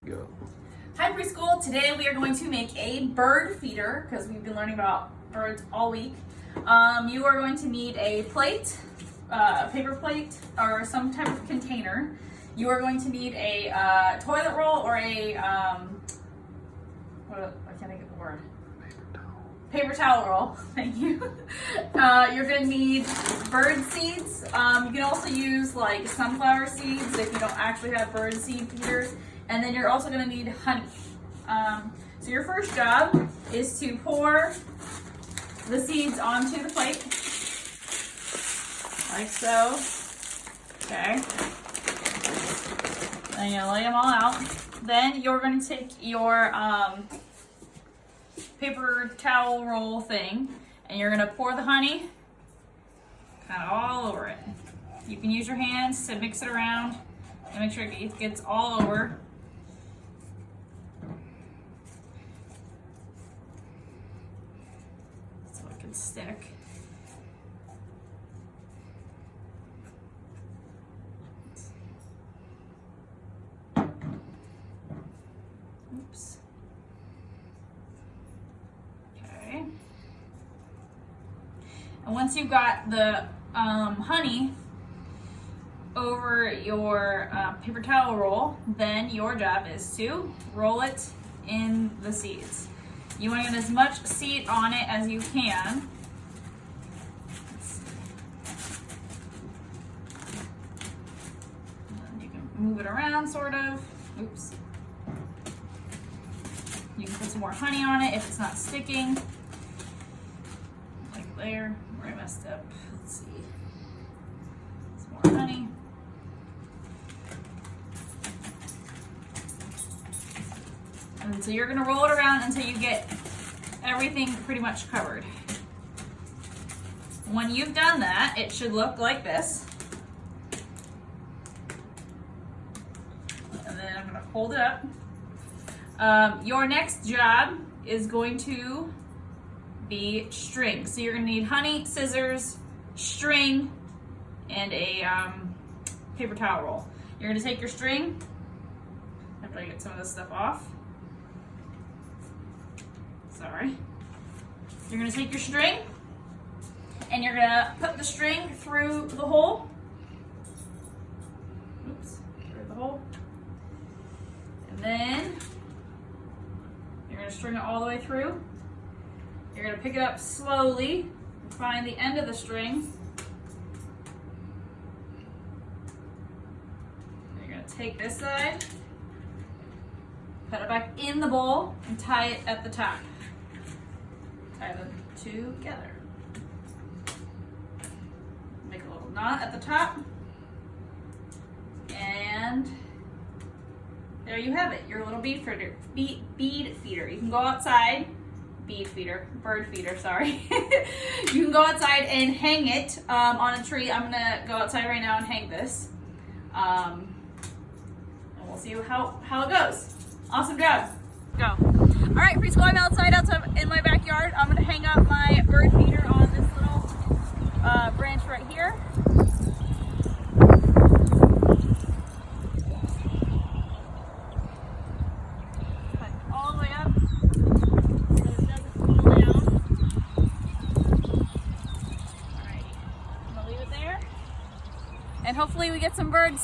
Go. Hi preschool, today we are going to make a bird feeder because we've been learning about birds all week. You are going to need a plate, a paper plate, or some type of container. You are going to need a toilet roll or a, I can't think of the word. Paper towel roll, thank you. You're going to need bird seeds. You can also use like sunflower seeds if you don't actually have bird seed feeders. And then you're also going to need honey. So your first job is to pour the seeds onto the plate, like so. Okay. Then you lay them all out. Then you're going to take your paper towel roll thing, and you're going to pour the honey kind of all over it. You can use your hands to mix it around and make sure it gets all over. So it can stick. Oops. Okay. And once you've got the honey over your paper towel roll, then your job is to roll it in the seeds. You want to get as much seed on it as you can. And then you can move it around, sort of. Oops. You can put some more honey on it if it's not sticking. Like there, where I messed up. Let's see. Some more honey. And so you're gonna roll it around until you get everything pretty much covered. When you've done that, it should look like this. And then I'm gonna hold it up. Your next job is going to be string. So you're gonna need honey, scissors, string, and a paper towel roll. You're gonna take your string, after I get some of this stuff off. Sorry. You're gonna take your string, and you're gonna put the string through the hole. Oops, through the hole. And then you're gonna string it all the way through. You're gonna pick it up slowly and find the end of the string. You're gonna take this side, put it back in the bowl, and tie it at the top. Tie them together. Make a little knot at the top. And there you have it, your little bead feeder. Bead feeder. You can go outside, bird feeder, sorry. You can go outside and hang it on a tree. I'm gonna go outside right now and hang this. And we'll see how it goes. Awesome job. Go. All right, preschool, I'm outside in my backyard. I'm gonna hang up my bird feeder on this little branch right here. Cut it all the way up so it doesn't fall down. All right, I'm gonna leave it there. And hopefully we get some birds